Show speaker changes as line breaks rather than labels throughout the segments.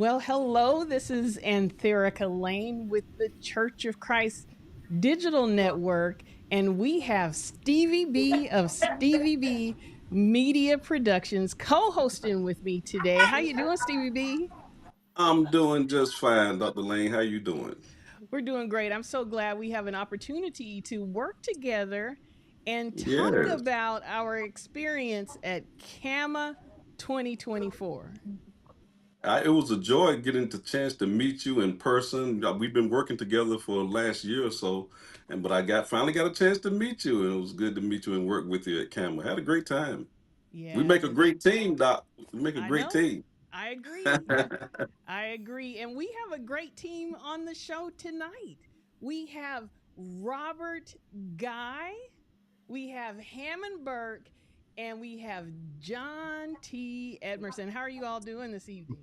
Well, hello. This is Antherica Lane with the Church of Christ Digital Network, and we have Stevie B of Stevie B Media Productions co-hosting with me today. How you doing, Stevie B?
I'm doing just fine, Dr. Lane. How you doing?
We're doing great. I'm so glad we have an opportunity to work together and talk
Yes.
about our experience at Cama 2024.
It was a joy getting the chance to meet you in person. We've been working together for the last year or so, and but I got finally got a chance to meet you, and it was good to meet you and work with you at Cama. Had a great time. We
Yeah,
make a great team, Doc. We make a
I
great
know.
team.
I agree. I agree. And we have a great team on the show tonight. We have Robert Guy, we have Hammond Burke, and we have John T. Edmerson. How are you all doing this evening?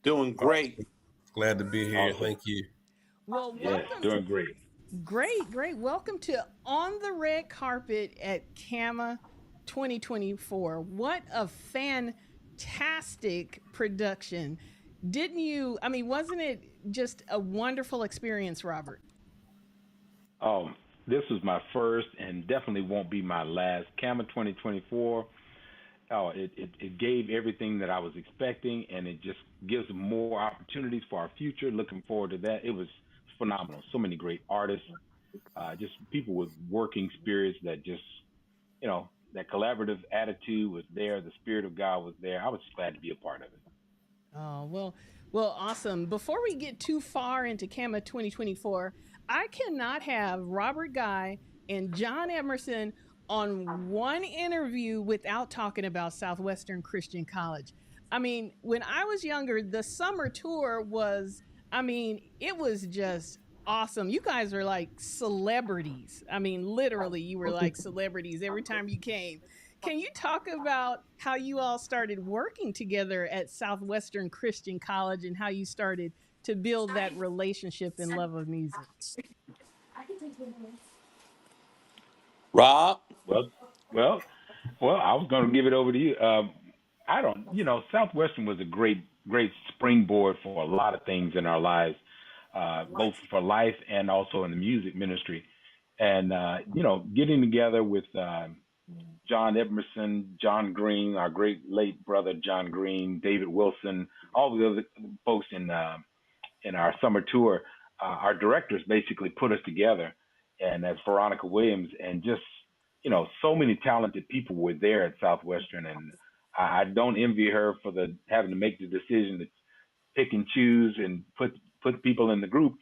Doing great.
Glad to be here.
Awesome.
Thank you.
Well,
Yes,
welcome.
doing great.
Great, great. Welcome to On the Red Carpet at Cama 2024. What a fantastic production. Didn't you? I mean, wasn't it just a wonderful experience, Robert?
This was my first and definitely won't be my last. Cama 2024. It gave everything that I was expecting, and it just gives more opportunities for our future. Looking forward to that. It was phenomenal. So many great artists, just people with working spirits that just, that collaborative attitude was there. The spirit of God was there. I was just glad to be a part of it.
Oh, well, awesome. Before we get too far into CAMA 2024, I cannot have Robert Guy and John Emerson on one interview without talking about Southwestern Christian College. I mean, when I was younger, the summer tour was, I mean, it was just awesome. You guys were like celebrities. I mean, literally, you were like celebrities every time you came. Can you talk about how you all started working together at Southwestern Christian College and how you started to build that relationship and love of music?
Rob?
Well, well, well. I was going to give it over to you. I don't, Southwestern was a great springboard for a lot of things in our lives, both for life and also in the music ministry. And getting together with John Emerson, John Green, our great late brother John Green, David Wilson, all the other folks in our summer tour, our directors basically put us together, and as Veronica Williams, and just so many talented people were there at Southwestern, and I don't envy her for the having to make the decision to pick and choose and put people in the group,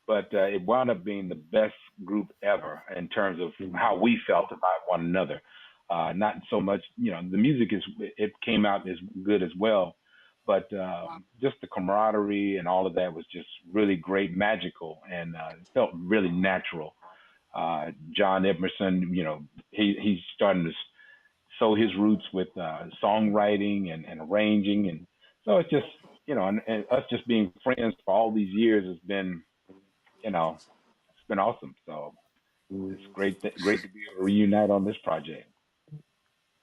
but it wound up being the best group ever in terms of how we felt about one another. Not so much, the music it came out as good as well, but just the camaraderie and all of that was just really great, magical, and it felt really natural. John Emerson, he's starting to sow his roots with songwriting and arranging, and so it's just and us just being friends for all these years has been it's been awesome. So it's great to be able to reunite on this project.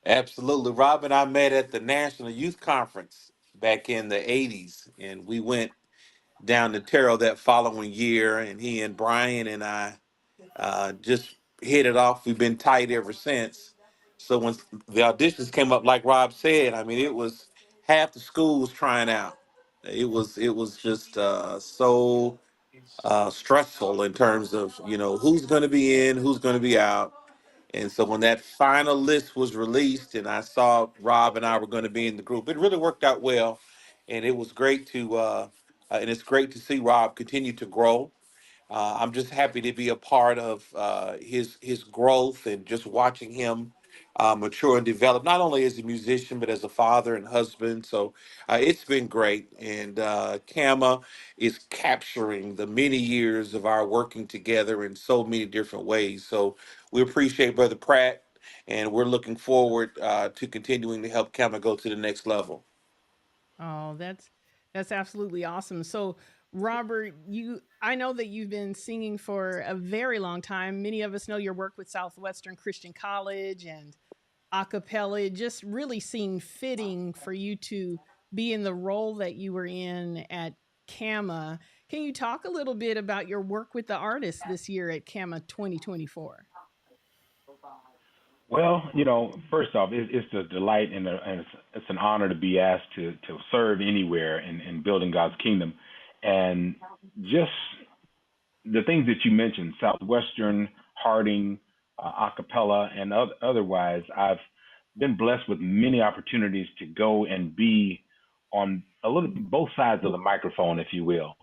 Absolutely. Rob and I met at the National Youth Conference back in the 80s, and we went down to Terrell that following year, and he and Brian and I just hit it off. We've been tight ever since. So when the auditions came up, like Rob said, I mean, it was half the school was trying out. It was just so stressful in terms of who's going to be in, who's going to be out. And so when that final list was released, and I saw Rob and I were going to be in the group, it really worked out well, and it was great and it's great to see Rob continue to grow. I'm just happy to be a part of his growth and just watching him mature and develop, not only as a musician but as a father and husband. So it's been great, and Kama is capturing the many years of our working together in so many different ways. So we appreciate Brother Pratt, and we're looking forward to continuing to help Kama go to the next level.
Oh, that's absolutely awesome. So, Robert, you I know that you've been singing for a very long time. Many of us know your work with Southwestern Christian College and a cappella. It just really seemed fitting for you to be in the role that you were in at Cama. Can you talk a little bit about your work with the artists this year at Cama 2024?
Well, first off, it's a delight and it's an honor to be asked to serve anywhere in building God's kingdom. And just the things that you mentioned, Southwestern, Harding, a cappella, and otherwise, I've been blessed with many opportunities to go and be on a little both sides of the microphone, if you will,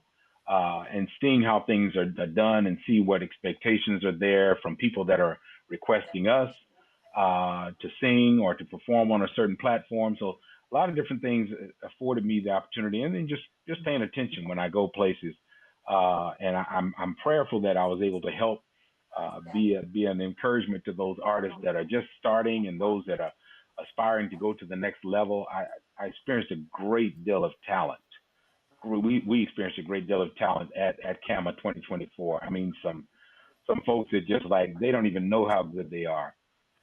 and seeing how things are done and see what expectations are there from people that are requesting us to sing or to perform on a certain platform. So a lot of different things afforded me the opportunity, and then just paying attention when I go places. And I'm prayerful that I was able to help be an encouragement to those artists that are just starting and those that are aspiring to go to the next level. I experienced a great deal of talent. We experienced a great deal of talent at Cama 2024. I mean, some folks that just like they don't even know how good they are,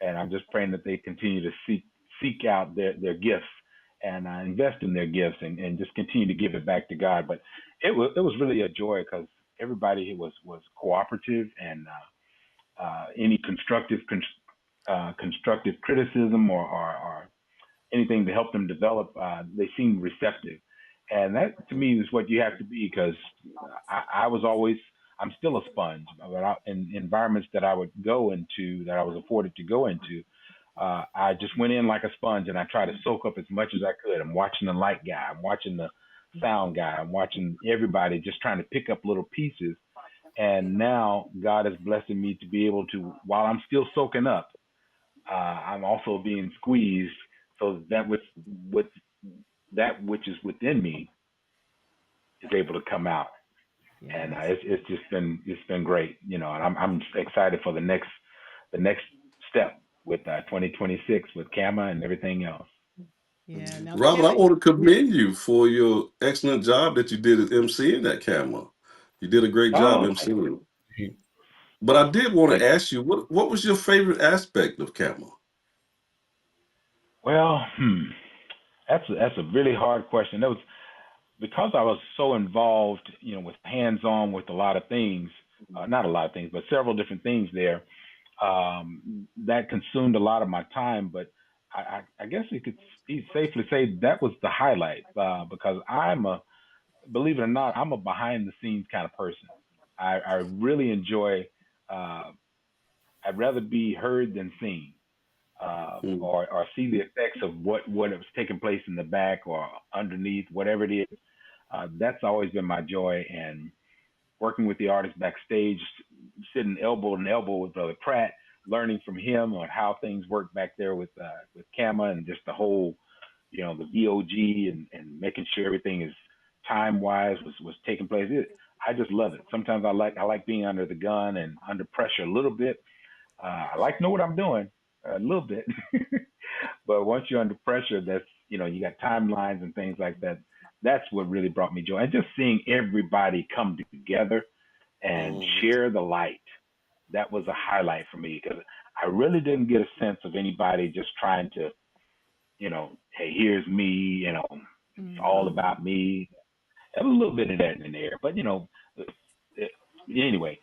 and I'm just praying that they continue to seek out their gifts and invest in their gifts and just continue to give it back to God. But it was really a joy because everybody was cooperative and any constructive criticism or anything to help them develop, they seemed receptive. And that to me is what you have to be because I was always, I'm still a sponge. But in environments that I would go into, that I was afforded to go into, I just went in like a sponge and I tried to soak up as much as I could. I'm watching the light guy, I'm watching the sound guy, I'm watching everybody just trying to pick up little pieces. And now God is blessing me to be able to, while I'm still soaking up, I'm also being squeezed so that with that which is within me is able to come out. And
Yes.
it's been great, and I'm excited for the next step with 2026 with Cama and everything else.
Yeah. Now,
Robert, I
Kevin,
want to commend you for your excellent job that you did as MCing at Cama. You did a great job
Oh, thank
MCing. But I did want to
thank you.
ask you, what was your favorite aspect of Cama?
Well, that's a really hard question. That was because I was so involved, with hands-on with a lot of things, not a lot of things, but several different things there. That consumed a lot of my time, but I guess you could safely say that was the highlight because believe it or not, I'm a behind-the-scenes kind of person. I really enjoy. Uh, I'd rather be heard than seen,
Mm.
or see the effects of what was taking place in the back or underneath, whatever it is. That's always been my joy, and working with the artist backstage, sitting elbow to elbow with Brother Pratt, learning from him on how things work back there with Cama and just the whole, the VOG and making sure everything is time wise was taking place. I just love it. Sometimes I like being under the gun and under pressure a little bit. I like to know what I'm doing a little bit, but once you're under pressure, that's you got timelines and things like that. That's what really brought me joy, and just seeing everybody come together and
Mm.
share the light. That was a highlight for me because I really didn't get a sense of anybody just trying to, hey, here's me, it's all
hmm
about me. There was a little bit of that in there, but anyway,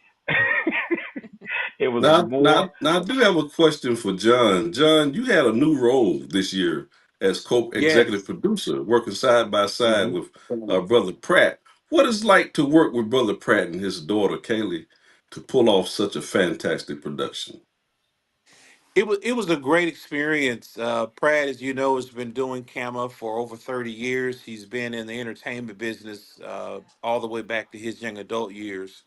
it was
Now,
more.
now, now, I do have a question for John. John, you had a new role this year as co-executive
Yes.
producer, working side by side
hmm
with Brother Pratt. What is it like to work with Brother Pratt and his daughter Kaylee to pull off such a fantastic production?
It was a great experience. Pratt, as you know, has been doing Cama for over 30 years. He's been in the entertainment business all the way back to his young adult years.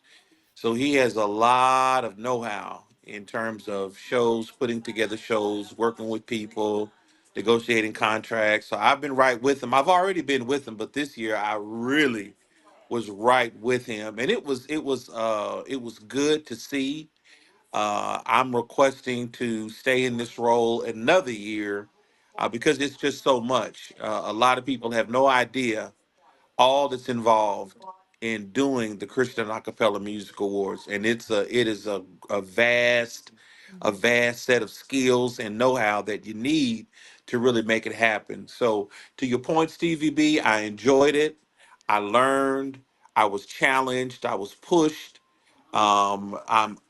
So he has a lot of know-how in terms of shows, putting together shows, working with people, negotiating contracts. So I've been right with him. I've already been with him, but this year I really was right with him, and it was good to see. I'm requesting to stay in this role another year because it's just so much. A lot of people have no idea all that's involved in doing the Christian Acapella Music Awards, and it is a vast set of skills and know-how that you need to really make it happen. So to your point, Stevie B, I enjoyed it. I learned. I was challenged. I was pushed.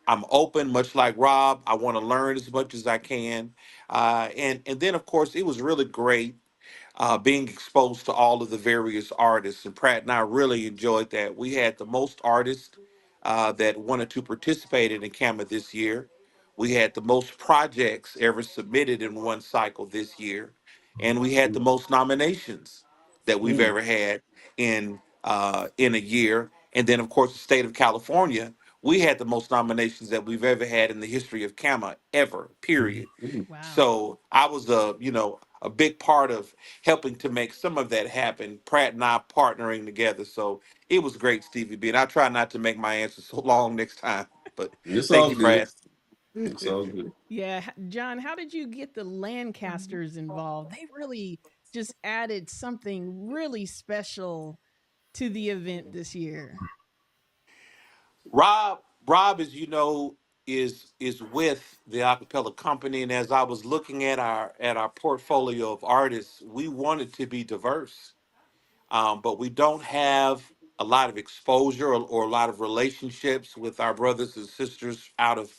I'm open, much like Rob. I want to learn as much as I can, and then of course it was really great being exposed to all of the various artists. And Pratt and I really enjoyed that. We had the most artists that wanted to participate in Cama this year. We had the most projects ever submitted in one cycle this year, and we had the most nominations that we've
Mm.
ever had in a year. And then, of course, the state of California, we had the most nominations that we've ever had in the history of Cama ever. Period.
Mm.
Wow.
So I was a big part of helping to make some of that happen. Pratt and I partnering together. So it was great, Stevie B. And I try not to make my answer so long next time. But
It's
thank
all
you,
good.
Pratt.
It's all good.
Yeah, John, how did you get the Lancasters involved? They really just added something really special to the event this year.
Rob, as you know, is with the acapella company, and as I was looking at our portfolio of artists, we wanted to be diverse, but we don't have a lot of exposure or a lot of relationships with our brothers and sisters out of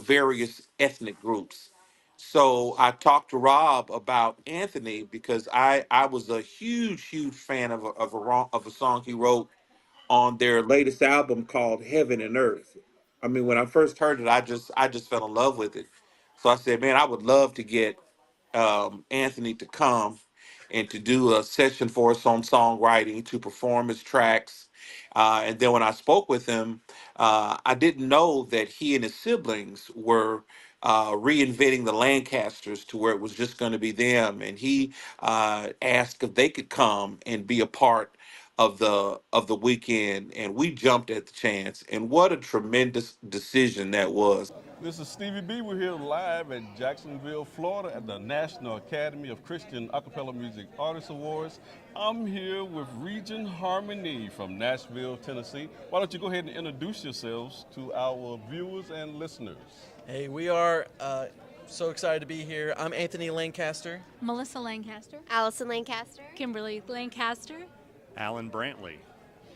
various ethnic groups. So I talked to Rob about Anthony because I was a huge fan of a song he wrote on their latest album called Heaven and Earth. I mean, when I first heard it, I just fell in love with it. So I said, man, I would love to get Anthony to come and to do a session for us on songwriting, to perform his tracks. And then when I spoke with him, I didn't know that he and his siblings were reinventing the Lancasters to where it was just going to be them. And he asked if they could come and be a part of the weekend, and we jumped at the chance. And what a tremendous decision that was.
This is Stevie B. We're here live at Jacksonville, Florida at the National Academy of Christian Acapella Music Artists Awards. I'm here with Region Harmony from Nashville, Tennessee. Why don't you go ahead and introduce yourselves to our viewers and listeners?
Hey, we are so excited to be here. I'm Anthony Lancaster.
Melissa Lancaster,
Allison Lancaster.
Kimberly Lancaster.
Alan Brantley.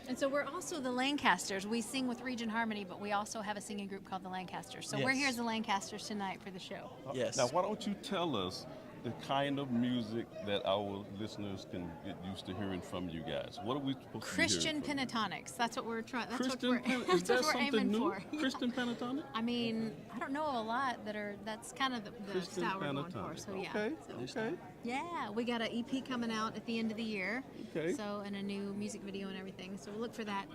And so we're also the Lancasters. We sing with Region Harmony, but we also have a singing group called the Lancasters. So we're
Yes.
here as the Lancasters tonight for the show.
Yes.
Now, why don't you tell us the kind of music that our listeners can get used to hearing from you guys? What are we supposed
Christian
to be hearing
pentatonics. That's what we're trying. That's
Christian
what we're,
pen- is
that's
that
what we're
something
aiming
new?
for.
Christian pentatonic?
I mean, I don't know of a lot that are. That's kind of the
Christian
style we're going for.
pentatonic.
So yeah.
Okay,
So,
okay.
yeah, we got an EP coming out at the end of the year.
Okay.
So and a new music video and everything. So we'll look for that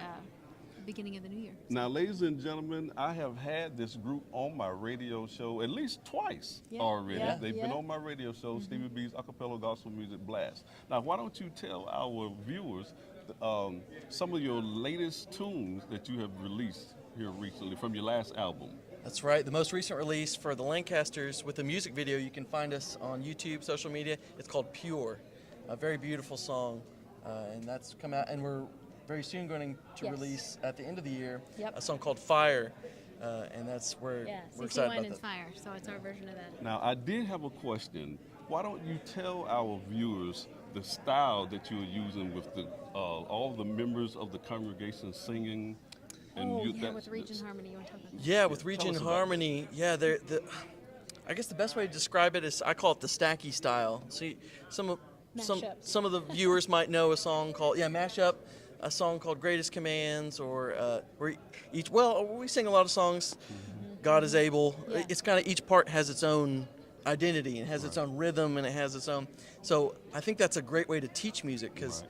beginning of the new year.
Now, ladies and gentlemen, I have had this group on my radio show at least twice
Yeah,
already.
yeah,
They've been
yeah.
on my radio show, Stevie B's Acapella Gospel Music Blast. Now, why don't you tell our viewers some of your latest tunes that you have released here recently from your last album?
That's right. The most recent release for the Lancasters with the music video, you can find us on YouTube, social media. It's called Pure, a very beautiful song, and that's come out. And we're very soon going to
Yes.
release at the end of the year
Yep.
a song called Fire, and that's where
Yeah,
we're
CC
excited
Wine
about
and
that.
Fire. So it's our version of that.
Now, I did have a question. Why don't you tell our viewers the style that you're using with the all the members of the congregation singing?
With Region Harmony. You want to talk about that?
Yeah, with
Tell
Region
us about
Harmony, I guess the best way to describe it is I call it the stacky style. See, some
Mashups.
of the viewers might know a song called mashup, a song called Greatest Commands, or where we sing a lot of songs. God is able.
Yeah.
It's kind of each part has its own identity and has its own rhythm and it has its own. So I think that's a great way to teach music because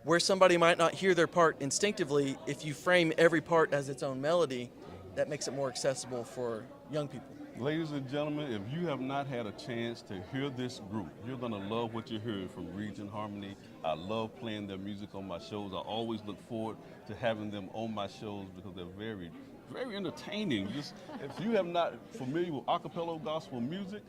where somebody might not hear their part instinctively, if you frame every part as its own melody, that makes it more accessible for young people.
Ladies and gentlemen, if you have not had a chance to hear this group, you're going to love what you're hearing from Region Harmony. I love playing their music on my shows. I always look forward to having them on my shows because they're very, very entertaining. Just if you have not familiar with acapella gospel music,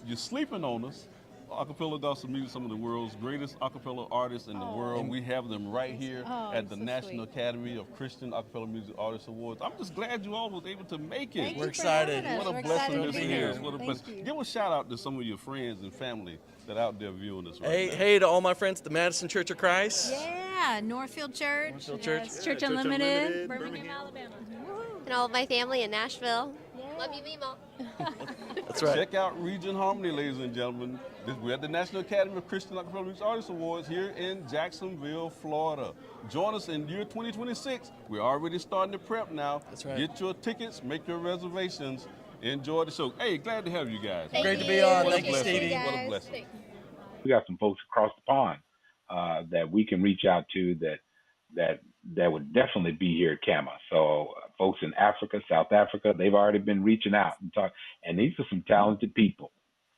you're sleeping on us. acapella gospel music, some of the world's greatest acapella artists in the world. We have them right here at the National Academy of Christian Acapella Music Artists Awards. I'm just glad you all was able to make it.
Thank
We're
you for
excited.
having us.
What a
We're
blessing
excited
this
to be
here.
is. What a
Thank
blessing.
you.
Give a shout out to some of your friends and family that are out there viewing us right now.
Hey to all my friends at the Madison Church of Christ.
Yeah, Northfield Church.
Northfield Church.
Yes, Church Unlimited, Birmingham, Alabama.
And all of my family in Nashville. Love you, Mimo.
That's right.
Check out Region Harmony, ladies and gentlemen. We're at the National Academy of Christian Acapella Music Artists Awards here in Jacksonville, Florida. Join us in year 2026. We're already starting to prep now.
That's right.
Get your tickets, make your reservations, enjoy the show. Hey, glad to have you guys.
Great to be on.
What a
Thank you,
blessing.
Stevie.
What a blessing.
We got some folks across the pond that we can reach out to that would definitely be here at Cama. So folks in Africa, South Africa, they've already been reaching out and talk. And these are some talented people.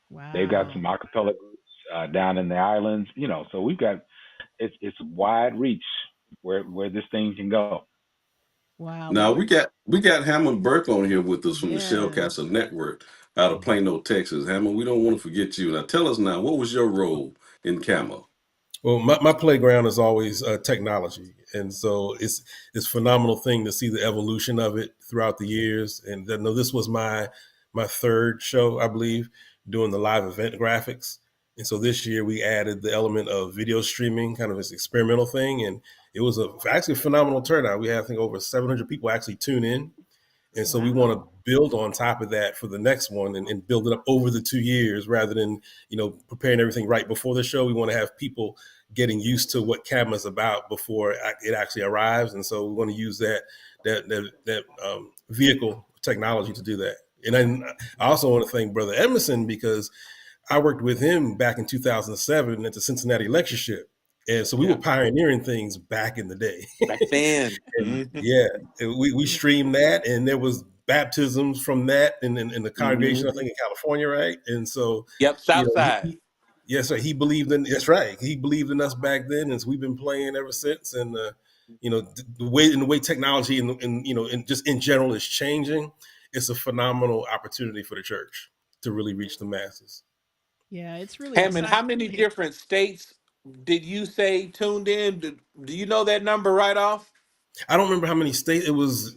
Wow.
They've got some acapella groups down in the islands, you know. So we've got it's wide reach where this thing can go.
Wow.
Now we got Hammond Burke on here with us from the
Yes.
Shellcastle Network out of Plano, Texas. Hammond, we don't want to forget you. Now tell us now, what was your role in Cama?
Well, my playground is always technology, and so it's a phenomenal thing to see the evolution of it throughout the years. And this was my third show, I believe, doing the live event graphics. And so this year we added the element of video streaming, kind of this experimental thing, and it was actually a phenomenal turnout. We had, I think, over 700 people actually tune in. And so we want to build on top of that for the next one and build it up over the 2 years rather than, preparing everything right before the show. We want to have people getting used to what Cama is about before it actually arrives. And so we want to use that vehicle technology to do that. And then I also want to thank Brother Emerson because I worked with him back in 2007 at the Cincinnati Lectureship. And so we were pioneering things back in the day.
Back then.
We streamed that, and there was baptisms from that in the congregation, I think in California, right? And so,
Southside.
Yes, sir. He believed in. That's right. He believed in us back then, and so we've been playing ever since. And the way technology and just in general is changing, it's a phenomenal opportunity for the church to really reach the masses.
Yeah, it's really
Hammond, how
exciting.
many different states did you say tuned in? Do you know that number right off?
I don't remember how many states. It was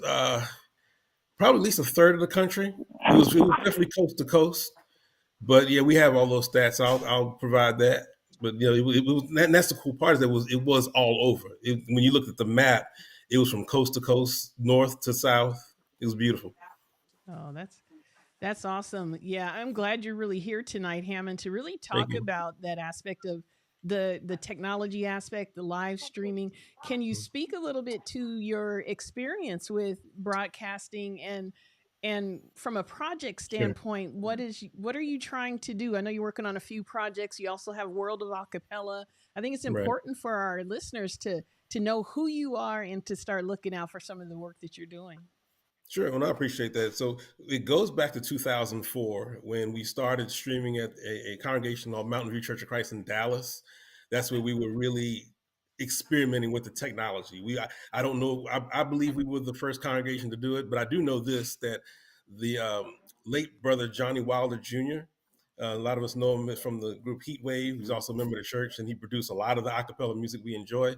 probably at least a third of the country. It was definitely coast to coast. But yeah, we have all those stats. I'll provide that. But it was, and that's the cool part is that it was all over. When you looked at the map, it was from coast to coast, north to south. It was beautiful.
Oh, that's awesome. Yeah, I'm glad you're really here tonight, Hammond, to really talk about that aspect of the technology aspect, the live streaming. Can you speak a little bit to your experience with broadcasting and from a project standpoint, what are you trying to do? I know you're working on a few projects. You also have World of Acapella. I think it's important for our listeners to know who you are and to start looking out for some of the work that you're doing.
Sure, well, I appreciate that. So it goes back to 2004 when we started streaming at a congregation called Mountain View Church of Christ in Dallas. That's where we were really experimenting with the technology. I don't know, I believe we were the first congregation to do it, but I do know this, that the late brother Johnny Wilder Jr., a lot of us know him from the group Heatwave. He's also a member of the church, and he produced a lot of the acapella music we enjoy.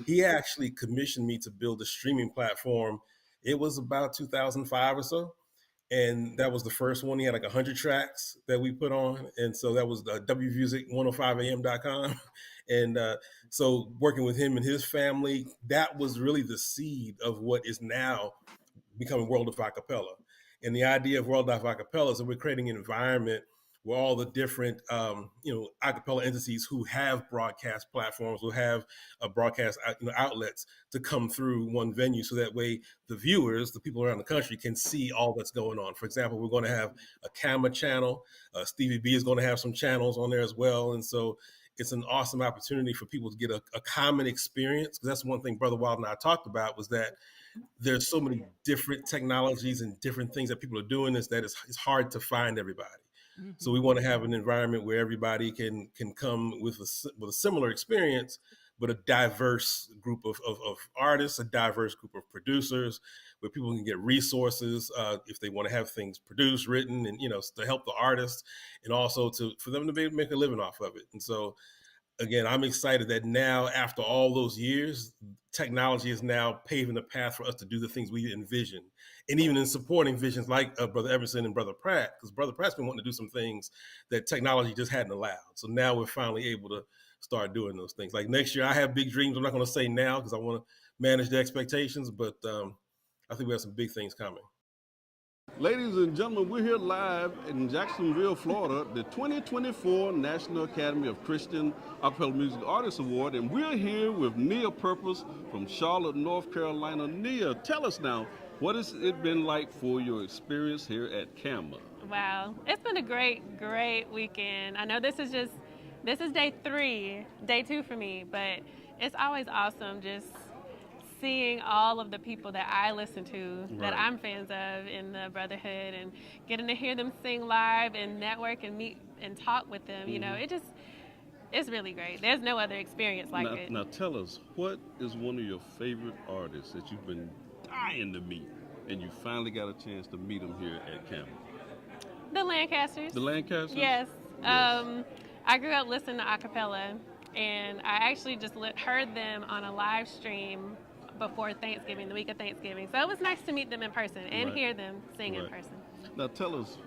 He actually commissioned me to build a streaming platform. It was about 2005 or so. And that was the first one. He had like 100 tracks that we put on. And so that was wmusic105am.com. And so working with him and his family, that was really the seed of what is now becoming World of Acapella. And the idea of World of Acapella is that we're creating an environment where all the different, acapella entities who have broadcast platforms, who have broadcast outlets to come through one venue. So that way the viewers, the people around the country can see all that's going on. For example, we're going to have a Cama channel. Stevie B is going to have some channels on there as well. And so it's an awesome opportunity for people to get a common experience. Because that's one thing Brother Wild and I talked about was that there's so many different technologies and different things that people are doing is that it's hard to find everybody. Mm-hmm. So we want to have an environment where everybody can come with a similar experience, but a diverse group of artists, a diverse group of producers, where people can get resources if they want to have things produced, written, and to help the artists, and also for them to be able to make a living off of it. And so, again, I'm excited that now, after all those years, technology is now paving the path for us to do the things we envision. And even in supporting visions like Brother Emerson and Brother Pratt, because Brother Pratt's been wanting to do some things that technology just hadn't allowed. So now we're finally able to start doing those things. Like next year, I have big dreams. I'm not going to say now because I want to manage the expectations, but I think we have some big things coming.
Ladies and gentlemen, we're here live in Jacksonville, Florida, the 2024 National Academy of Christian Acapella Music Artists Award, and we're here with Nia Purpose from Charlotte, North Carolina. Nia, tell us now, what has it been like for your experience here at Cama?
Wow, it's been a great weekend. I know this is day 2 for me, but it's always awesome just seeing all of the people that I listen to, that I'm fans of in the Brotherhood, and getting to hear them sing live and network and meet and talk with them. It's really great. There's no other experience like it.
Now tell us, what is one of your favorite artists that you've been dying to meet, and you finally got a chance to meet them here at Cama?
The Lancasters.
The Lancasters?
Yes. I grew up listening to acapella, and I actually just heard them on a live stream before Thanksgiving, the week of Thanksgiving. So it was nice to meet them in person and hear them sing in person.
Now tell us,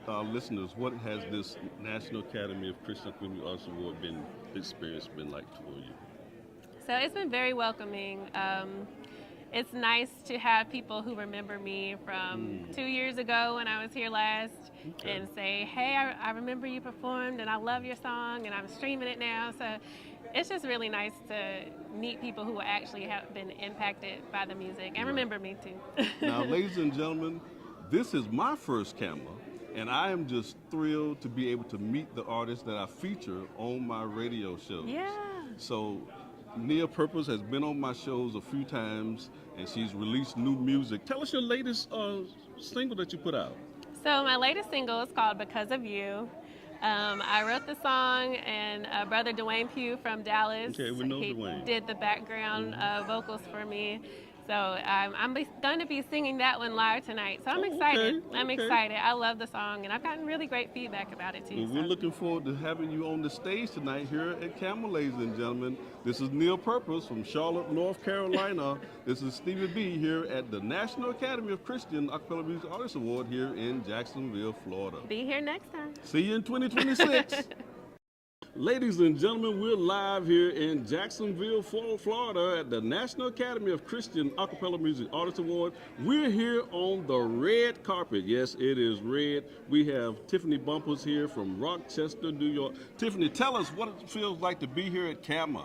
listeners, what has this National Academy of Christian Community Arts Award experience been like for you?
So it's been very welcoming. It's nice to have people who remember me from 2 years ago when I was here last and say, hey, I remember you performed and I love your song and I'm streaming it now. So it's just really nice to meet people who actually have been impacted by the music and remember me too.
Now, ladies and gentlemen, this is my first Cama, and I am just thrilled to be able to meet the artists that I feature on my radio shows.
Yeah.
So Nia Purpose has been on my shows a few times, and she's released new music. Tell us your latest single that you put out.
So my latest single is called Because of You. I wrote the song, and Brother Dwayne Pugh from Dallas,
he Dwayne.
Did the background vocals for me. So I'm going to be singing that one live tonight. So I'm excited. I'm excited. I love the song, and I've gotten really great feedback about it too.
Well, we're looking forward to having you on the stage tonight here at Cama, ladies and gentlemen. This is Nia Purpose from Charlotte, North Carolina. This is Stevie B here at the National Academy of Christian Acapella Music Artists Award here in Jacksonville, Florida.
Be here next time.
See you in 2026. Ladies and gentlemen, we're live here in Jacksonville, Florida at the National Academy of Christian Acapella Music Artists Award. We're here on the red carpet. Yes, it is red. We have Tiffany Bumpers here from Rochester, New York. Tiffany, tell us what it feels like to be here at Cama.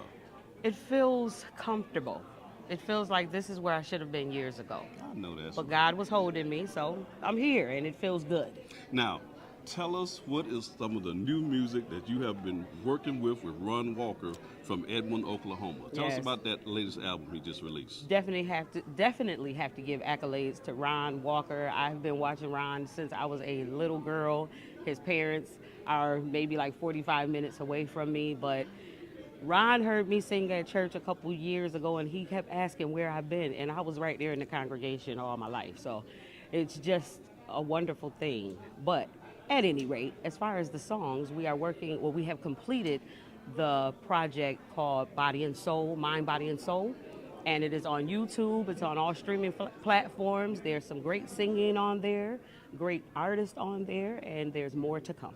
It feels comfortable. It feels like this is where I should have been years ago.
I know that.
But God was holding me, so I'm here, and it feels good.
Now, tell us what is some of the new music that you have been working with Ron Walker from Edmond, Oklahoma. Tell us about that latest album he just released.
Definitely have to give accolades to Ron Walker. I've been watching Ron since I was a little girl. His parents are maybe like 45 minutes away from me, but Ron heard me sing at church a couple years ago, and he kept asking where I've been, and I was right there in the congregation all my life. So it's just a wonderful thing. But at any rate, as far as the songs, we have completed the project called Body and Soul, Mind, Body and Soul, and it is on YouTube. It's on all streaming platforms. There's some great singing on there, great artists on there, and there's more to come.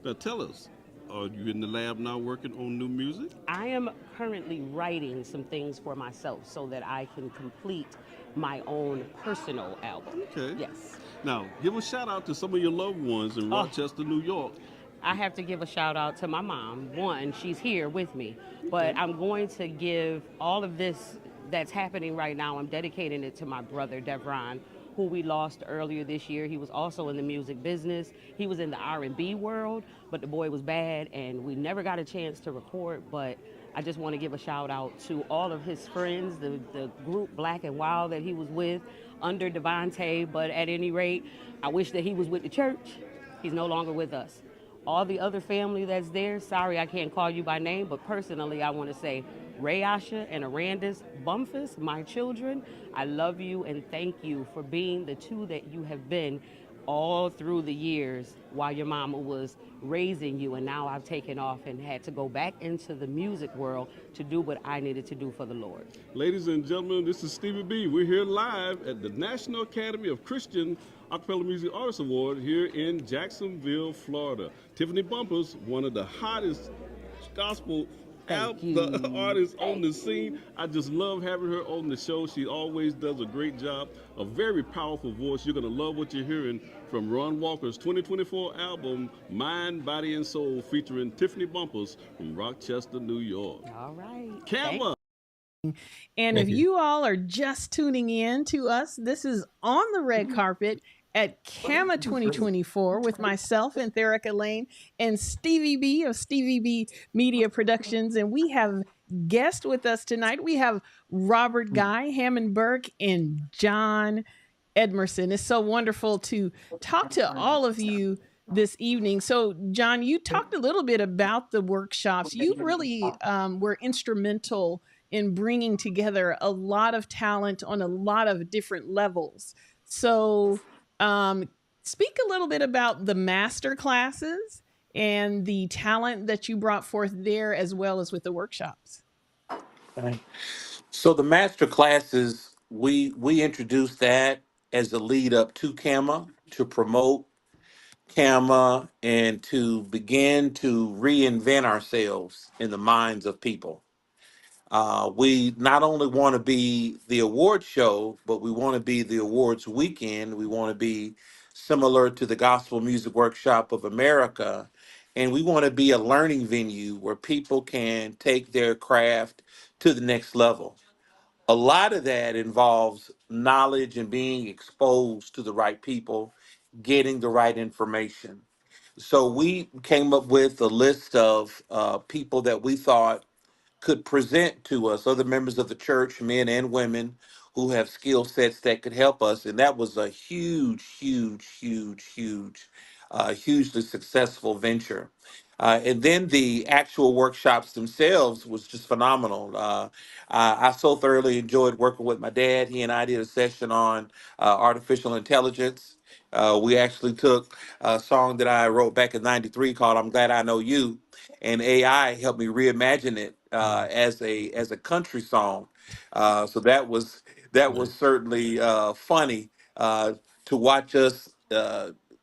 Now tell us, are you in the lab now working on new music?
I am currently writing some things for myself so that I can complete my own personal album.
Okay.
Yes.
Now, give a shout out to some of your loved ones in Rochester, New York.
I have to give a shout out to my mom. One, she's here with me, but I'm going to give all of this that's happening right now, I'm dedicating it to my brother, Devron, who we lost earlier this year. He was also in the music business. He was in the R&B world, but the boy was bad, and we never got a chance to record, but I just want to give a shout out to all of his friends, the group Black and Wild that he was with under Devontae, but at any rate, I wish that he was with the church. He's no longer with us. All the other family that's there, sorry I can't call you by name, but personally I want to say Rayasha and Arandis Bumphus, my children, I love you and thank you for being the two that you have been all through the years while your mama was raising you. And now I've taken off and had to go back into the music world to do what I needed to do for the Lord.
Ladies and gentlemen, this is Stevie B. We're here live at the National Academy of Christian Acapella Music Artists Award here in Jacksonville, Florida. Tiffany Bumpers, one of the hottest gospel the artist on the scene. I just love having her on the show. She always does a great job. A very powerful voice. You're going to love what you're hearing from Ron Walker's 2024 album, Mind, Body, and Soul, featuring Tiffany Bumpers from Rochester, New York.
All right.
Cama.
And if you all are just tuning in to us, this is On the Red Carpet at Cama 2024 with myself and Therica Lane and Stevie B of Stevie B Media Productions. And we have guests with us tonight. We have Robert Guy, Hammond Burke, and John Edmerson. It's so wonderful to talk to all of you this evening. So, John, you talked a little bit about the workshops. You really were instrumental in bringing together a lot of talent on a lot of different levels. So, speak a little bit about the master classes and the talent that you brought forth there, as well as with the workshops.
Right. So the master classes, we introduced that as a lead up to Cama to promote Cama and to begin to reinvent ourselves in the minds of people. We not only want to be the award show, but we want to be the awards weekend. We want to be similar to the Gospel Music Workshop of America. And we want to be a learning venue where people can take their craft to the next level. A lot of that involves knowledge and being exposed to the right people, getting the right information. So we came up with a list of people that we thought could present to us, other members of the church, men and women, who have skill sets that could help us. And that was a hugely successful venture. And then the actual workshops themselves was just phenomenal. I so thoroughly enjoyed working with my dad. He and I did a session on artificial intelligence. We actually took a song that I wrote back in '93 called "I'm Glad I Know You," and AI helped me reimagine it as a country song. So that was certainly funny to watch us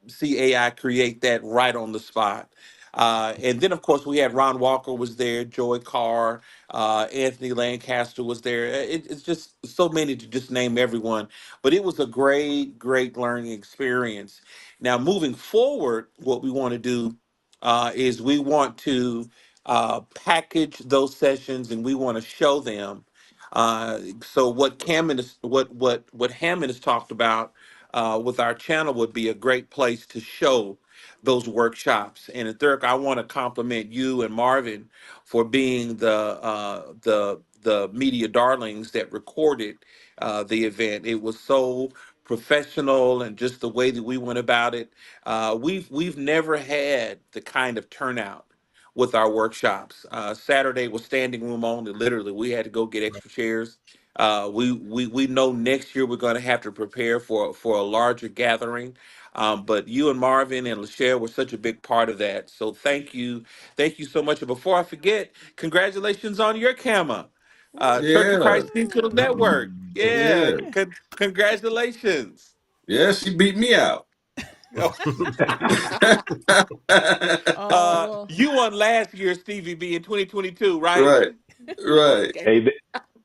see AI create that right on the spot. And then, of course, we had Ron Walker was there, Joy Carr, Anthony Lancaster was there. It's just so many to just name everyone. But it was a great learning experience. Now, moving forward, what we want to do is we want to package those sessions and we want to show them. So what Hammond has talked about with our channel would be a great place to show those workshops. And Thurk, I want to compliment you and Marvin for being the media darlings that recorded the event. It was so professional, and just the way that we went about it. We've never had the kind of turnout with our workshops. Saturday was standing room only. Literally, we had to go get extra chairs. We know next year we're going to have to prepare for a larger gathering. But you and Marvin and Lachelle were such a big part of that. So thank you so much. And before I forget, congratulations on your Cama, Church of
Yeah,
Christ Digital Network. Yeah,
yeah,
congratulations.
yeah. She beat me out.
Oh, well,
You won last year, Stevie B, in 2022, right?
Right, right.
Okay.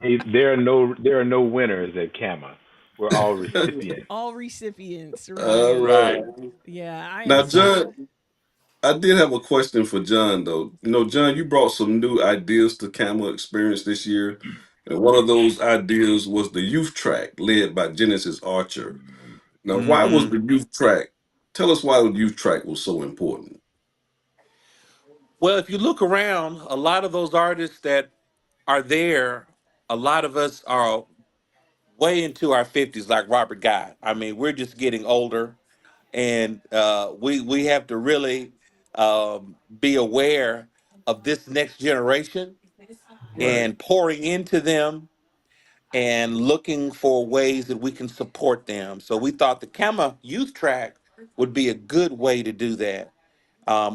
Hey, there are no winners at Cama. We're all recipients.
all recipients,
All
right?
right.
Right.
Yeah, I am
Now,
so.
John, I did have a question for John, though. John, you brought some new ideas to Camel Experience this year. And one of those ideas was the youth track led by Genesis Archer. Now, why was
Hmm.
the youth track? Tell us why the youth track was so important.
Well, if you look around, a lot of those artists that are there, a lot of us are way into our 50s, like Robert Guy. I mean, we're just getting older, and we have to really be aware of this next generation
Right.
and pouring into them and looking for ways that we can support them. So we thought the Cama youth track would be a good way to do that.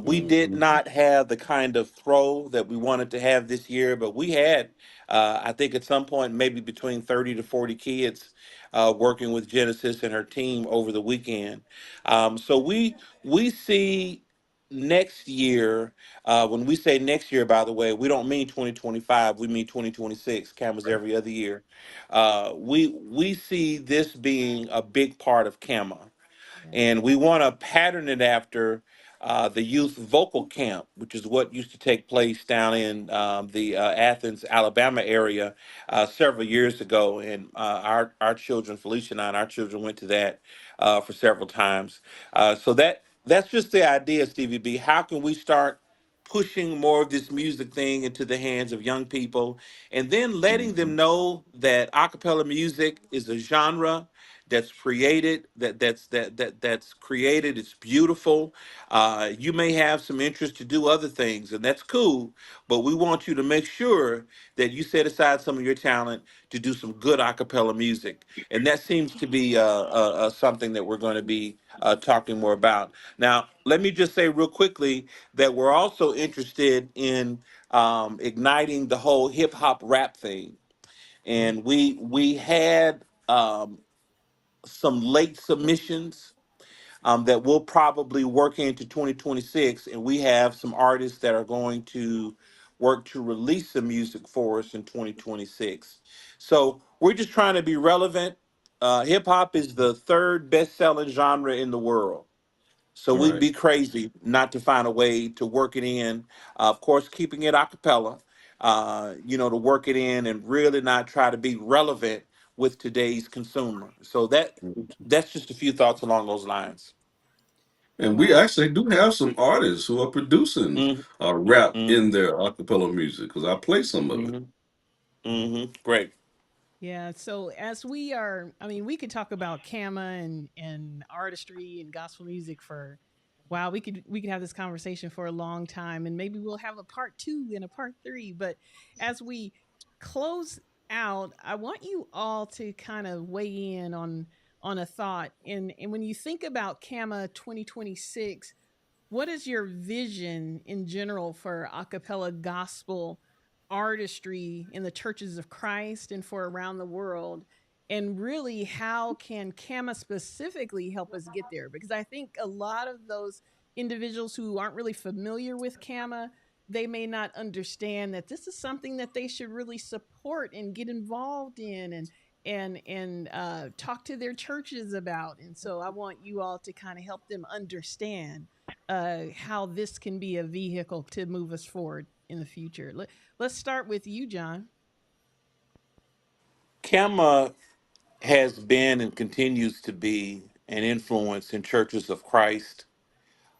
We did
Hmm.
not have the kind of throw that we wanted to have this year, but we had, I think, at some point, maybe between 30 to 40 kids working with Genesis and her team over the weekend. So we see next year. When we say next year, by the way, we don't mean 2025. We mean 2026. Camas every other year. We see this being a big part of Cama, and we want to pattern it after the youth vocal camp, which is what used to take place down in the Athens, Alabama area several years ago. And our children, Felicia and I, and our children went to that for several times. So that's just the idea, Stevie B. How can we start pushing more of this music thing into the hands of young people, and then letting
Hmm.
them know that a cappella music is a genre that's created, that's created, it's beautiful. You may have some interest to do other things, and that's cool, but we want you to make sure that you set aside some of your talent to do some good a cappella music. And that seems to be something that we're going to be talking more about. Now, let me just say real quickly that we're also interested in igniting the whole hip hop rap thing. And we had some late submissions that we'll probably work into 2026, and we have some artists that are going to work to release some music for us in 2026. So we're just trying to be relevant. Hip hop is the third best-selling genre in the world. So we'd
Right.
be crazy not to find a way to work it in. Of course, keeping it a cappella, to work it in and really not try to be relevant with today's consumer. So that's just a few thoughts along those lines.
And we
Wow.
actually do have some artists who are producing
Mm-hmm.
rap in
Mm-hmm.
their acapella music because I play some of it.
Mm-hmm. Mm-hmm. Great.
Yeah, so as we are, I mean, we could talk about Kama and artistry and gospel music for wow, we could have this conversation for a long time, and maybe we'll have a part 2 and a part 3, but as we close out, I want you all to kind of weigh in on a thought. And when you think about Kama 2026, what is your vision in general for a cappella gospel artistry in the churches of Christ and for around the world? And really, how can Kama specifically help us get there? Because I think a lot of those individuals who aren't really familiar with Kama, they may not understand that this is something that they should really support and get involved in and talk to their churches about. And so I want you all to kind of help them understand how this can be a vehicle to move us forward in the future. Let's start with you, John.
Kama has been and continues to be an influence in churches of Christ.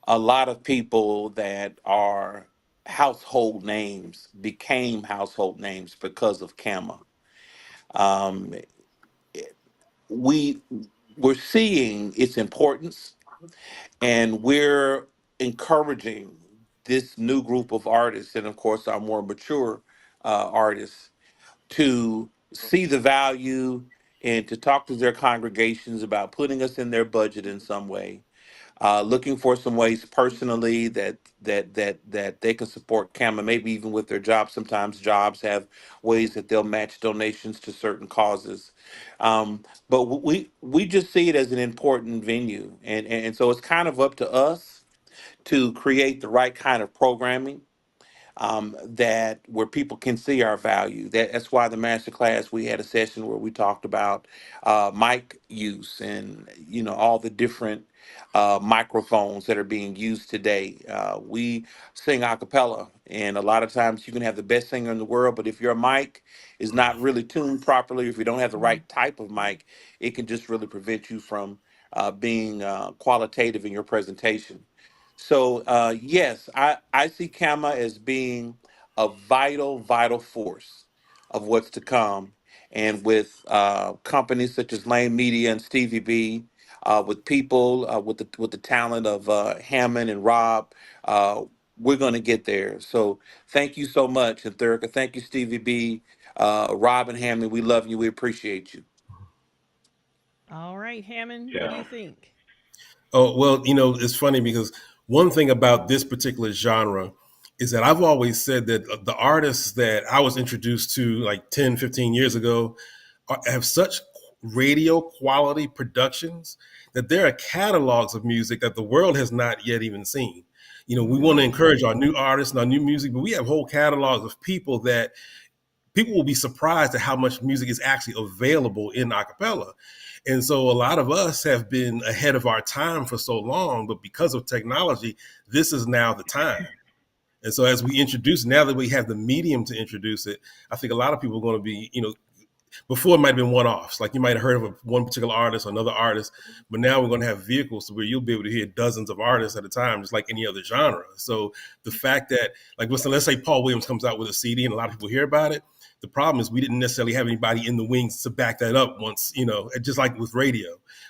A lot of people that are household names became household names because of Kama. Um, we we're seeing its importance, and we're encouraging this new group of artists, and of course our more mature artists, to see the value and to talk to their congregations about putting us in their budget in some way, looking for some ways personally that they can support Cama, maybe even with their jobs. Sometimes jobs have ways that they'll match donations to certain causes. But we just see it as an important venue, and so it's kind of up to us to create the right kind of programming that where people can see our value. That's why the master class we had a session where we talked about mic use and all the different microphones that are being used today. We sing a cappella, and a lot of times you can have the best singer in the world, but if your mic is not really tuned properly, if you don't have the
Mm.
right type of mic, it can just really prevent you from being qualitative in your presentation. So yes, I see Kama as being a vital, vital force of what's to come. And with companies such as Lane Media and Stevie B, with people with the talent of Hammond and Rob. We're going to get there. So thank you so much, and Thurka. Thank you, Stevie B, Rob and Hammond. We love you. We appreciate you.
All right, Hammond, what do
Yeah.
you think?
Oh, well, it's funny because one thing about this particular genre is that I've always said that the artists that I was introduced to like 10, 15 years ago have such radio quality productions that there are catalogs of music that the world has not yet even seen. We want to encourage our new artists and our new music, but we have whole catalogs of people that people will be surprised at how much music is actually available in acapella. And so a lot of us have been ahead of our time for so long, but because of technology, this is now the time. And so as we introduce, now that we have the medium to introduce it, I think a lot of people are going to be, before it might have been one-offs, like you might have heard of one particular artist or another artist, but now we're going to have vehicles where you'll be able to hear dozens of artists at a time, just like any other genre. So the fact that, like, let's say Paul Williams comes out with a CD and a lot of people hear about it, the problem is we didn't necessarily have anybody in the wings to back that up once, just like with radio.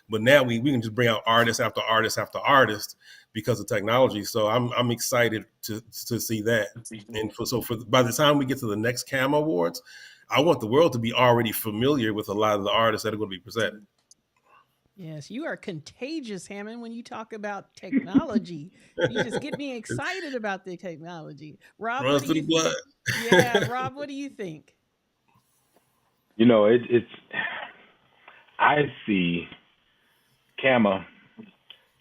But now we can just bring out artist after artist after artist because of technology. So I'm excited to see that. And for by the time we get to the next Cama Awards, I want the world to be already familiar with a lot of the artists that are going to be presented.
Yes, you are contagious, Hammond, when you talk about technology. You just get me excited about the technology. Rob,
Runs
what do
through
you
the blood.
Yeah, Rob, what do you think?
It's. I see Cama.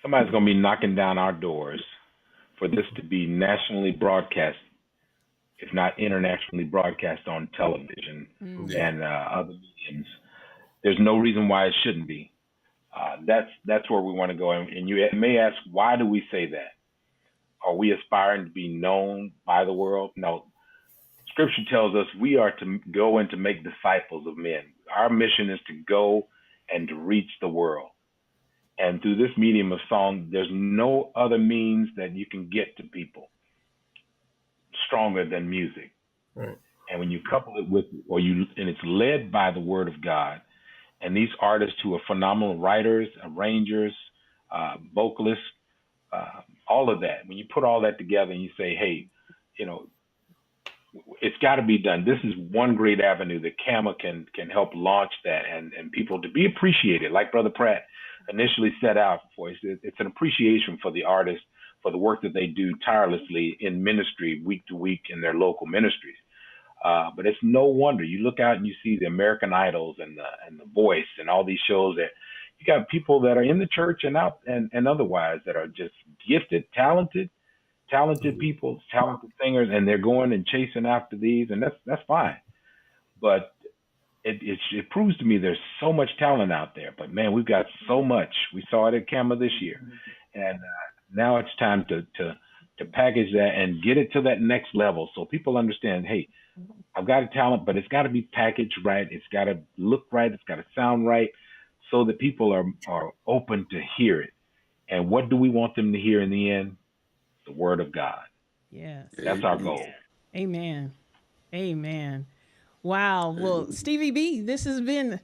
Somebody's going to be knocking down our doors for this to be nationally broadcast, if not internationally broadcast on television and other mediums. There's no reason why it shouldn't be. That's where we want to go. And you may ask, why do we say that? Are we aspiring to be known by the world? No. Scripture tells us we are to go and to make disciples of men. Our mission is to go and to reach the world. And through this medium of song, there's no other means that you can get to people stronger than music.
Right.
And when you couple it with, and it's led by the word of God, and these artists who are phenomenal writers, arrangers, vocalists, all of that, when you put all that together and you say, hey, it's got to be done. This is one great avenue that Cama can help launch that and people to be appreciated, like Brother Pratt initially set out for. It's an appreciation for the artist, for the work that they do tirelessly in ministry week to week in their local ministries. But it's no wonder you look out and you see the American Idols and the Voice and all these shows that you got people that are in the church and out and otherwise that are just gifted, talented people, talented singers, and they're going and chasing after these, and that's fine. But it proves to me there's so much talent out there. But man, we've got so much. We saw it at Cama this year, and now it's time to package that and get it to that next level so people understand. Hey, I've got a talent, but it's got to be packaged right. It's got to look right. It's got to sound right, so that people are open to hear it. And what do we want them to hear in the end? The word of God.
Yes.
That's our goal.
Amen. Amen. Wow. Well, Stevie B, this has been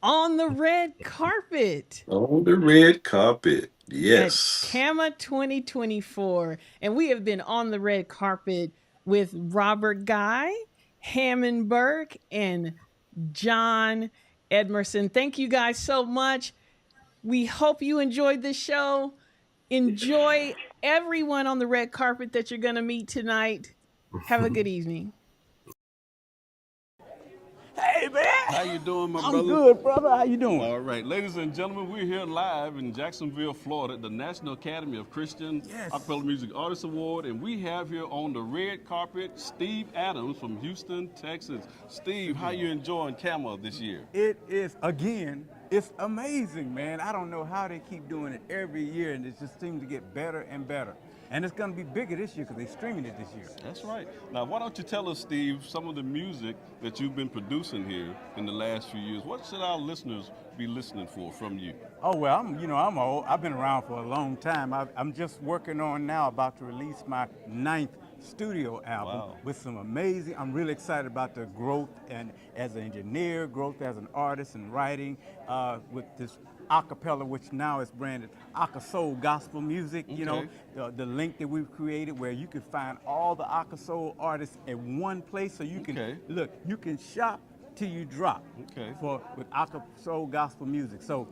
On the Red Carpet.
On the red carpet.
At
Yes.
Cama 2024. And we have been on the red carpet with Robert Guy, Hammond Burke, and John Edmerson. Thank you guys so much. We hope you enjoyed this show. Enjoy everyone on the red carpet that you're going to meet tonight. Have a good evening.
Hey, man. How you doing, my brother?
I'm good, brother. How you doing?
All right. Ladies and gentlemen, we're here live in Jacksonville, Florida, at the National Academy of Christian Acapella Music Artists Award, and we have here on the red carpet Steve Adams from Houston, Texas. Steve, how you enjoying Cama this year?
It is, again, it's amazing, man. I don't know how they keep doing it every year, and it just seems to get better and better. And it's going to be bigger this year because they're streaming it this year.
That's right. Now, why don't you tell us, Steve, some of the music that you've been producing here in the last few years? What should our listeners be listening for from you?
Oh, well, I'm old. I've been around for a long time. I'm just working on now, about to release my 9th studio album with some amazing, I'm really excited about the growth and as an engineer, growth as an artist and writing with this acapella, which now is branded Aca Soul Gospel Music. You know, the link that we've created where you can find all the Aca Soul artists in one place, so you can look, you can shop till you drop with Aca Soul Gospel Music. So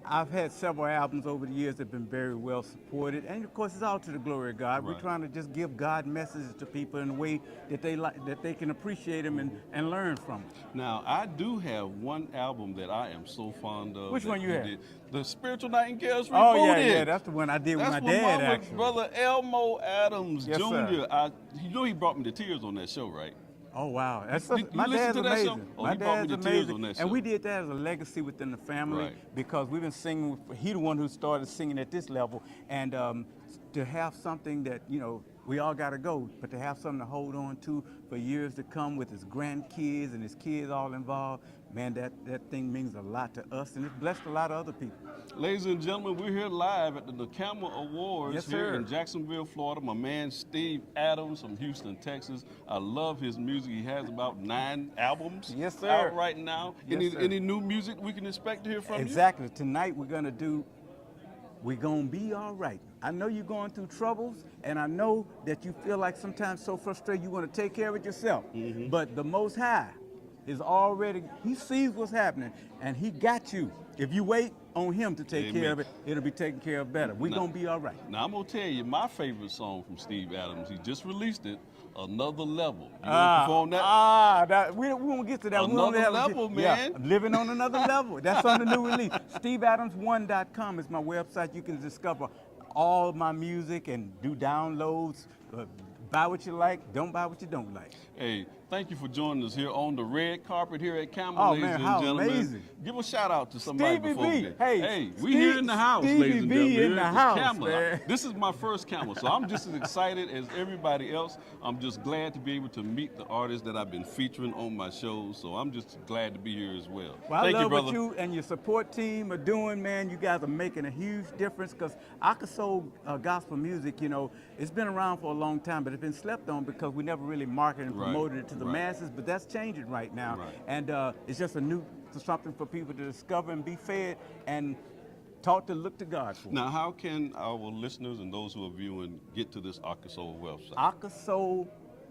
I've had several albums over the years that have been very well supported, and of course it's all to the glory of God. We're trying to just give God messages to people in a way that they like, that they can appreciate them and learn from them.
Now, I do have one album that I am so fond of.
Which one you have?
The Spiritual Nightingales Rebroadcast.
Oh yeah, that's the one I did with my dad. Actually,
brother Elmo Adams
Yes,
Jr.
sir.
You know he brought me to tears on that show, right?
Oh wow, that's
listen
my dad's
to that
amazing.
show? Oh,
My
he brought me
dad's
to tears
amazing,
on that
and
show.
we did that as a legacy within the family because we've been singing. He the one who started singing at this level, and to have something that we all got to go, but to have something to hold on to for years to come with his grandkids and his kids all involved, man, that thing means a lot to us, and it's blessed a lot of other people.
Ladies and gentlemen, we're here live at the Cama Awards here in Jacksonville, Florida. My man Steve Adams from Houston, Texas. I love his music. He has about 9 albums out right now. Any new music we can expect to hear from you?
Exactly. Tonight we're gonna be all right. I know you're going through troubles, and I know that you feel like sometimes so frustrated you want to take care of it yourself. But the Most High is already, he sees what's happening, and he got you. If you wait on him to take care of it, it'll be taken care of better. We're going to be all right.
Now, I'm going to tell you my favorite song from Steve Adams. He just released it, Another Level. You want to perform that?
We won't get to that.
Another Level, man.
Yeah, living on another level. That's on the new release. SteveAdams1.com is my website. You can discover all of my music and do downloads. Buy what you like, don't buy what you don't like.
Hey, thank you for joining us here on the red carpet here at Cama, ladies and gentlemen.
Amazing.
Give a shout out to somebody
Stevie
before
B.
we
Hey,
we here in the house, ladies and gentlemen.
in the house,
Cama.
man.
This is my first Cama, so I'm just as excited as everybody else. I'm just glad to be able to meet the artists that I've been featuring on my shows, so I'm just glad to be here as well.
Thank
you,
you,
brother.
What you and your support team are doing, man. You guys are making a huge difference because Aca Soul gospel music, it's been around for a long time, but it's been slept on because we never really marketed and promoted it to the masses, but that's changing right now. And it's just something for people to discover and be fed and taught to look to God for.
Now, how can our listeners and those who are viewing get to this Aca Soul website?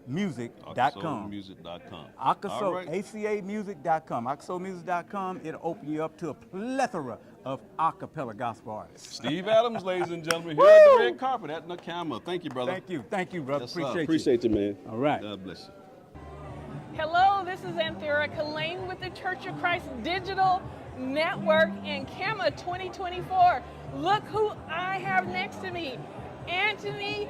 AcaSoulMusic.com.
AcaSoulMusic.com.
AcaSoulMusic.com. AcaSoulMusic.com. It'll open you up to a plethora of a cappella gospel artists.
Steve Adams, ladies and gentlemen, here at the red carpet at the Cama. Thank you, brother.
Thank you, brother.
Yes,
Appreciate
you, man.
All right.
God bless you.
Hello, this is Anthera Kalain with the Church of Christ Digital Network and Cama 2024. Look who I have next to me, Anthony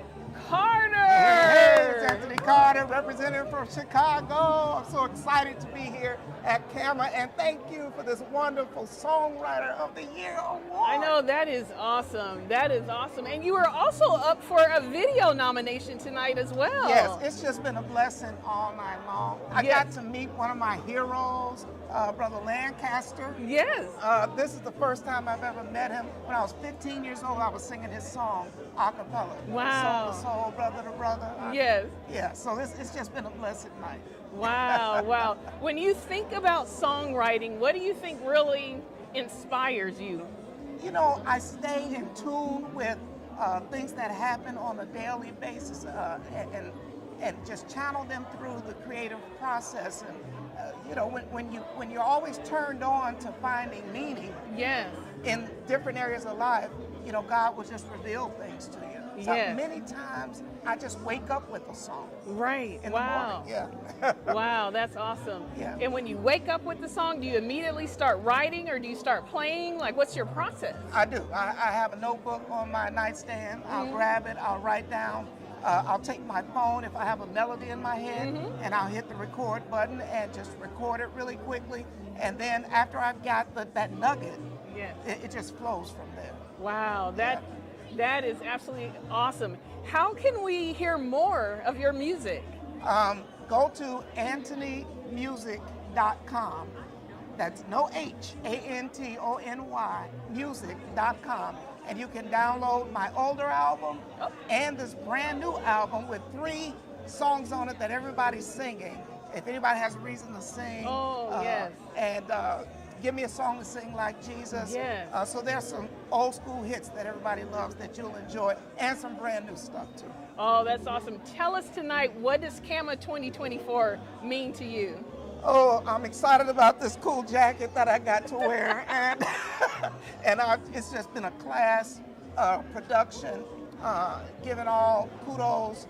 Carter.
Hey, it's Anthony Carter, representative from Chicago. I'm so excited to be here at Cama, and thank you for this wonderful Songwriter of the Year award.
I know, that is awesome. That is awesome. And you were also up for a video nomination tonight as well.
Yes, it's just been a blessing all night long. I got to meet one of my heroes, Brother Lancaster.
Yes.
This is the first time I've ever met him. When I was 15 years old, I was singing his song a cappella.
Wow.
Soul to soul, brother to brother.
Yes.
Yeah, so it's just been a blessed night.
Wow, wow. When you think about songwriting, what do you think really inspires you?
I stay in tune with things that happen on a daily basis and just channel them through the creative process. And when you're always turned on to finding meaning in different areas of life, God will just reveal things to you. So many times I just wake up with a song.
Right.
In
Wow.
the morning. Yeah.
Wow, that's awesome.
Yeah.
And when you wake up with the song, do you immediately start writing or do you start playing? Like, what's your process?
I do. I have a notebook on my nightstand. I'll grab it. I'll write down. I'll take my phone if I have a melody in my head, and I'll hit the record button and just record it really quickly. And then after I've got that nugget, it just flows from there.
Wow, that is absolutely awesome. How can we hear more of your music?
Go to AnthonyMusic.com. That's no H, ANTONY, music.com. And you can download my older album and this brand new album with 3 songs on it that everybody's singing. If anybody has a reason to sing.
Oh, yes.
And Give Me a Song to Sing Like Jesus.
Yes.
So there's some old school hits that everybody loves that you'll enjoy, and some brand new stuff too.
Oh, that's awesome. Tell us tonight, what does Cama 2024 mean to you?
Oh, I'm excited about this cool jacket that I got to wear, and it's just been a class production. Giving all kudos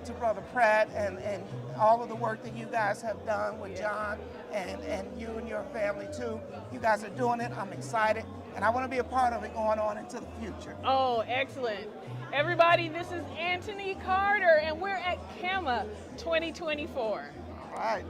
to Brother Pratt and all of the work that you guys have done with John and you and your family too. You guys are doing it. I'm excited, and I want to be a part of it going on into the future.
Oh, excellent. Everybody, this is Anthony Carter, and we're at Cama 2024.
All right.